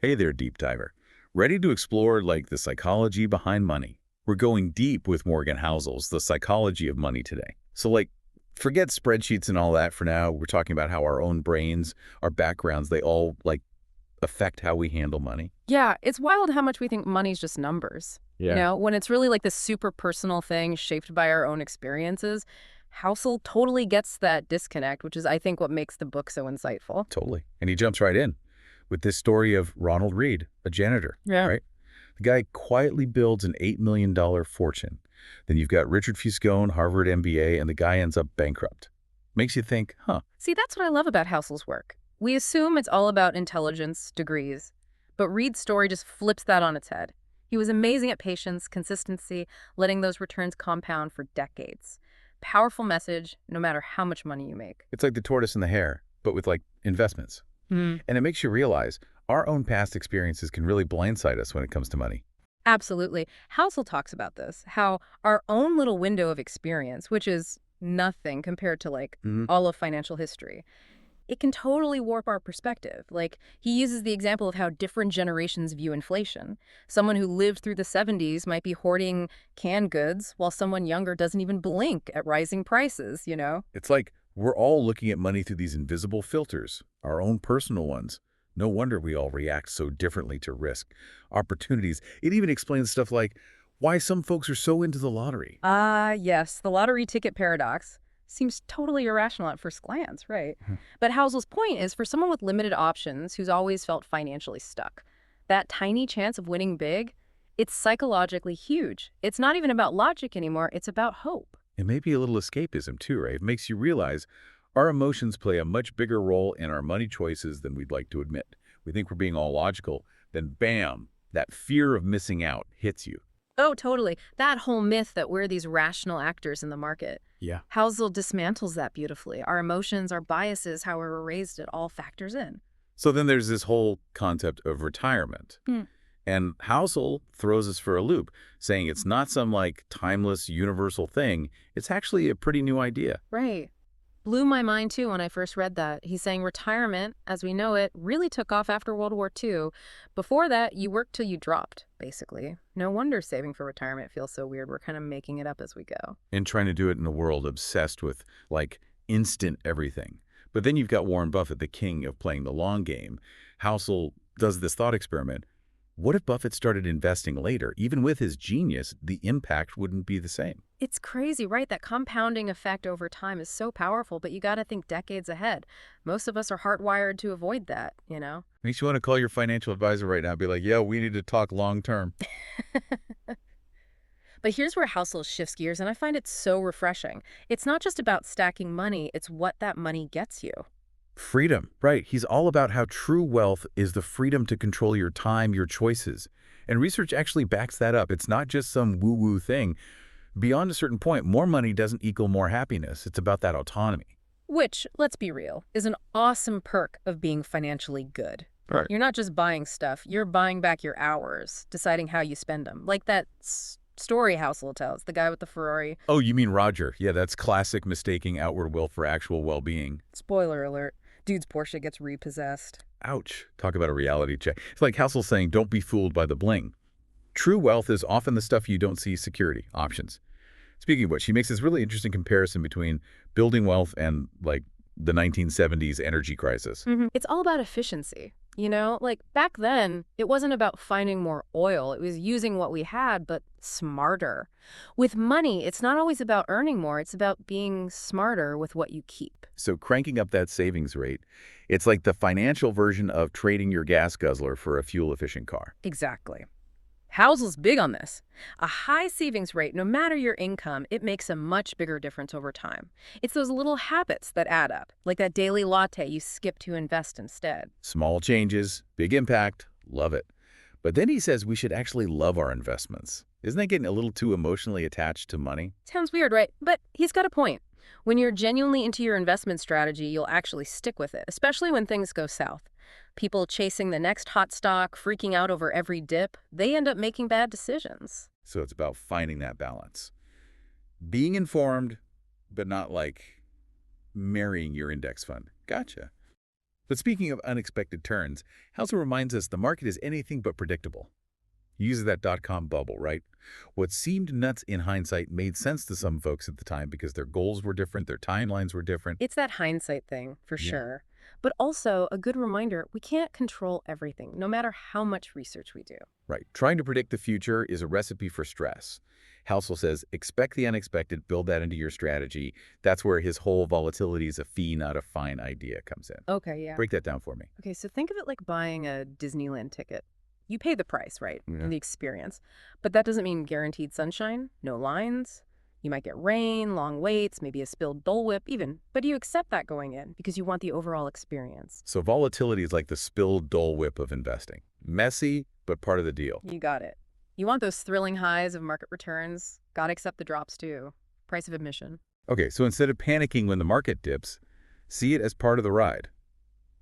Hey there, deep diver. Ready to explore the psychology behind money? We're going deep with Morgan Housel's The Psychology of Money today. So forget spreadsheets and all that for now. We're talking about how our own brains, our backgrounds, they all affect how we handle money. Yeah, it's wild how much we think money's just numbers. Yeah. When it's really like this super personal thing shaped by our own experiences. Housel totally gets that disconnect, which is, I think, what makes the book so insightful. Totally. And he jumps right in with this story of Ronald Reed, a janitor, Yeah. right? The guy quietly builds an $8 million fortune. Then you've got Richard Fuscone, Harvard MBA, and the guy ends up bankrupt. Makes you think, huh? See, that's what I love about Housel's work. We assume it's all about intelligence, degrees. But Reed's story just flips that on its head. He was amazing at patience, consistency, letting those returns compound for decades. Powerful message, no matter how much money you make. It's like the tortoise and the hare, but with investments. Hmm. And it makes you realize our own past experiences can really blindside us when it comes to money. Absolutely. Housel talks about this, how our own little window of experience, which is nothing compared to Mhm. all of financial history, it can totally warp our perspective. He uses the example of how different generations view inflation. Someone who lived through the 70s might be hoarding canned goods, while someone younger doesn't even blink at rising prices. It's like we're all looking at money through these invisible filters, our own personal ones. No wonder we all react so differently to risk, opportunities. It even explains stuff like why some folks are so into the lottery. Ah, yes, the lottery ticket paradox. Seems totally irrational at first glance, right? Mhm. But Housel's point is for someone with limited options who's always felt financially stuck, that tiny chance of winning big, it's psychologically huge. It's not even about logic anymore, it's about hope. It may be a little escapism too, right? It makes you realize our emotions play a much bigger role in our money choices than we'd like to admit. We think we're being all logical, then bam, that fear of missing out hits you. Oh, totally. That whole myth that we're these rational actors in the market. Yeah. Housel dismantles that beautifully. Our emotions, our biases, how we were raised, it all factors in. So then there's this whole concept of retirement. Hmm. And Housel throws us for a loop, saying it's not some timeless universal thing. It's actually a pretty new idea. Right. Blew my mind too when I first read that. He's saying retirement, as we know it, really took off after World War II. Before that, you worked till you dropped, basically. No wonder saving for retirement feels so weird. We're kind of making it up as we go. And trying to do it in a world obsessed with instant everything. But then you've got Warren Buffett, the king of playing the long game. Housel does this thought experiment. What if Buffett started investing later? Even with his genius, the impact wouldn't be the same. It's crazy, right? That compounding effect over time is so powerful, but you got to think decades ahead. Most of us are hardwired to avoid that. Makes you want to call your financial advisor right now and be like, yeah, we need to talk long term. But here's where Housel shifts gears, and I find it so refreshing. It's not just about stacking money, it's what that money gets you. Freedom, right. He's all about how true wealth is the freedom to control your time, your choices. And research actually backs that up. It's not just some woo-woo thing. Beyond a certain point, more money doesn't equal more happiness. It's about that autonomy. Which, let's be real, is an awesome perk of being financially good. Right. You're not just buying stuff, you're buying back your hours, deciding how you spend them. Like that story Housel tells, the guy with the Ferrari. Oh, you mean Roger. Yeah, that's classic mistaking outward will for actual well-being. Spoiler alert, dude's Porsche gets repossessed. Ouch. Talk about a reality check. It's like Housel saying, don't be fooled by the bling. True wealth is often the stuff you don't see: security, options. Speaking of which, she makes this really interesting comparison between building wealth and, the 1970s energy crisis. It's all about efficiency. Back then, it wasn't about finding more oil. It was using what we had, but smarter. With money, it's not always about earning more. It's about being smarter with what you keep. So cranking up that savings rate, it's like the financial version of trading your gas guzzler for a fuel-efficient car. Exactly. Housel's big on this. A high savings rate, no matter your income, it makes a much bigger difference over time. It's those little habits that add up, like that daily latte you skip to invest instead. Small changes, big impact, love it. But then he says we should actually love our investments. Isn't that getting a little too emotionally attached to money? Sounds weird, right? But he's got a point. When you're genuinely into your investment strategy, you'll actually stick with it, especially when things go south. People chasing the next hot stock, freaking out over every dip, they end up making bad decisions. So it's about finding that balance. Being informed, but not marrying your index fund. Gotcha. But speaking of unexpected turns, Housel reminds us the market is anything but predictable. He uses that dot-com bubble, right? What seemed nuts in hindsight made sense to some folks at the time because their goals were different, their timelines were different. It's that hindsight thing, for Yeah. sure. But also a good reminder, we can't control everything, no matter how much research we do. Right. Trying to predict the future is a recipe for stress. Housel says, expect the unexpected, build that into your strategy. That's where his whole volatility is a fee, not a fine idea comes in. Okay, yeah. Break that down for me. Okay, so think of it like buying a Disneyland ticket. You pay the price, right? Yeah. For the experience. But that doesn't mean guaranteed sunshine, no lines. You might get rain, long waits, maybe a spilled Dole Whip even. But you accept that going in because you want the overall experience. So volatility is like the spilled Dole Whip of investing. Messy, but part of the deal. You got it. You want those thrilling highs of market returns. Gotta accept the drops too. Price of admission. Okay, so instead of panicking when the market dips, see it as part of the ride.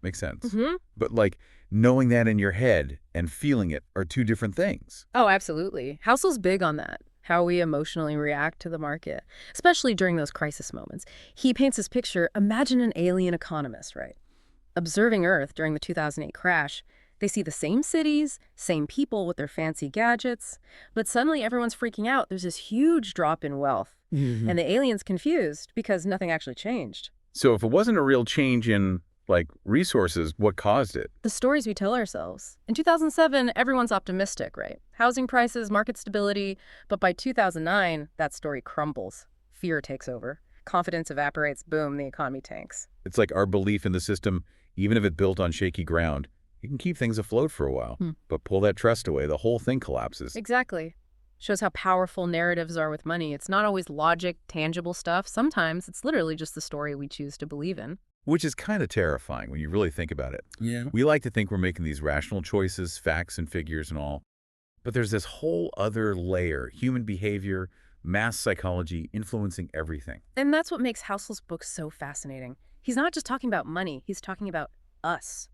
Makes sense. Mm-hmm. But like knowing that in your head and feeling it are two different things. Oh, absolutely. Housel's big on that, how we emotionally react to the market, especially during those crisis moments. He paints this picture, imagine an alien economist, right? Observing Earth during the 2008 crash, they see the same cities, same people with their fancy gadgets, but suddenly everyone's freaking out. There's this huge drop in wealth, and the alien's confused because nothing actually changed. So if it wasn't a real change in like resources, what caused it? The stories we tell ourselves. In 2007, everyone's optimistic, right? Housing prices, market stability. But by 2009, that story crumbles. Fear takes over. Confidence evaporates. Boom, the economy tanks. It's like our belief in the system, even if it built on shaky ground, you can keep things afloat for a while. But pull that trust away, the whole thing collapses. Exactly. Shows how powerful narratives are with money. It's not always logic, tangible stuff. Sometimes it's literally just the story we choose to believe in. Which is kind of terrifying when you really think about it. Yeah. We like to think we're making these rational choices, facts and figures and all. But there's this whole other layer, human behavior, mass psychology influencing everything. And that's what makes Housel's book so fascinating. He's not just talking about money. He's talking about us.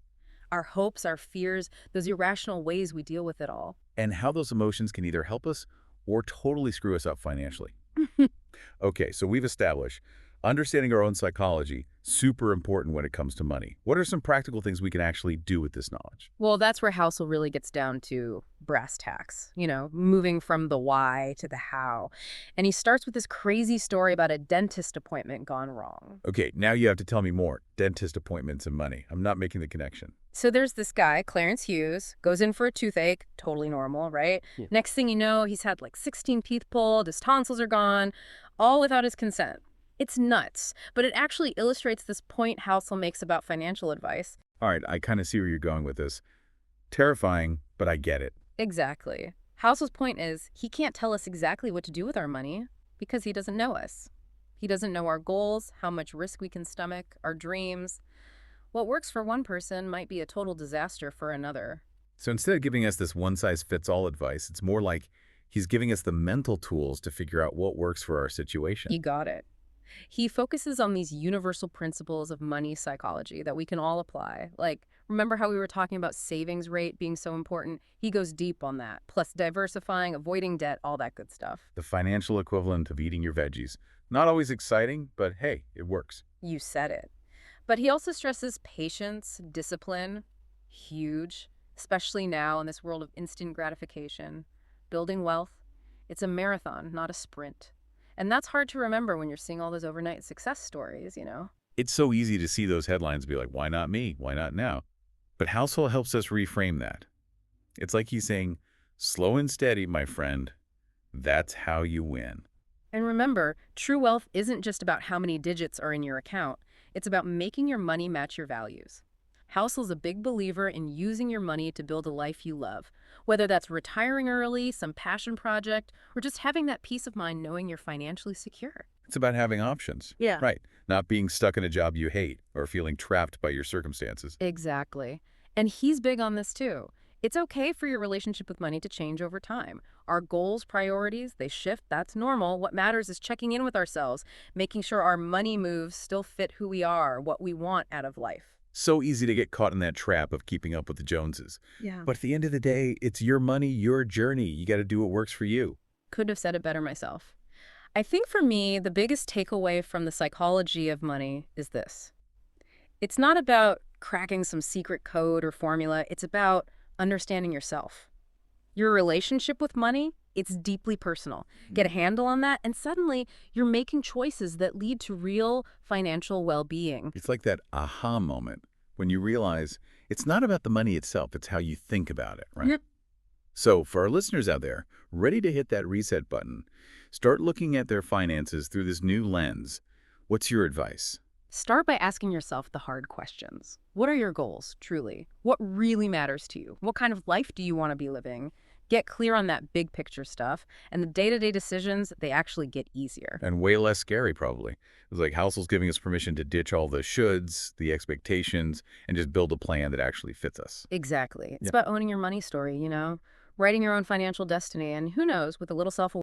Our hopes, our fears, those irrational ways we deal with it all. And how those emotions can either help us or totally screw us up financially. Okay, so we've established understanding our own psychology, super important when it comes to money. What are some practical things we can actually do with this knowledge? Well, that's where Housel really gets down to brass tacks, moving from the why to the how. And he starts with this crazy story about a dentist appointment gone wrong. Okay, now you have to tell me more. Dentist appointments and money. I'm not making the connection. So there's this guy, Clarence Hughes, goes in for a toothache, totally normal, right? Yeah. Next thing you know, he's had like 16 teeth pulled, his tonsils are gone, all without his consent. It's nuts, but it actually illustrates this point Housel makes about financial advice. All right, I kind of see where you're going with this. Terrifying, but I get it. Exactly. Housel's point is he can't tell us exactly what to do with our money because he doesn't know us. He doesn't know our goals, how much risk we can stomach, our dreams. What works for one person might be a total disaster for another. So instead of giving us this one-size-fits-all advice, it's more like he's giving us the mental tools to figure out what works for our situation. You got it. He focuses on these universal principles of money psychology that we can all apply. Like, remember how we were talking about savings rate being so important? He goes deep on that, plus diversifying, avoiding debt, all that good stuff. The financial equivalent of eating your veggies. Not always exciting, but hey, it works. You said it. But he also stresses patience, discipline, huge, especially now in this world of instant gratification. Building wealth, it's a marathon, not a sprint. And that's hard to remember when you're seeing all those overnight success stories, It's so easy to see those headlines and be like, why not me? Why not now? But Housel helps us reframe that. It's like he's saying, slow and steady, my friend. That's how you win. And remember, true wealth isn't just about how many digits are in your account. It's about making your money match your values. Housel's a big believer in using your money to build a life you love, whether that's retiring early, some passion project, or just having that peace of mind knowing you're financially secure. It's about having options. Yeah. Right. Not being stuck in a job you hate or feeling trapped by your circumstances. Exactly. And he's big on this too. It's okay for your relationship with money to change over time. Our goals, priorities, they shift. That's normal. What matters is checking in with ourselves, making sure our money moves still fit who we are, what we want out of life. So easy to get caught in that trap of keeping up with the Joneses. Yeah. But at the end of the day, it's your money, your journey. You got to do what works for you. Couldn't have said it better myself. I think for me, the biggest takeaway from the psychology of money is this. It's not about cracking some secret code or formula. It's about understanding yourself. Your relationship with money, it's deeply personal. Get a handle on that, and suddenly you're making choices that lead to real financial well-being. It's like that aha moment when you realize it's not about the money itself, it's how you think about it, right? Yep. So for our listeners out there, ready to hit that reset button, start looking at their finances through this new lens. What's your advice? Start by asking yourself the hard questions. What are your goals, truly? What really matters to you? What kind of life do you want to be living? Get clear on that big picture stuff, and the day-to-day decisions, they actually get easier. And way less scary, probably. It's like Housel's giving us permission to ditch all the shoulds, the expectations, and just build a plan that actually fits us. Exactly. It's Yeah. about owning your money story, writing your own financial destiny, and who knows, with a little self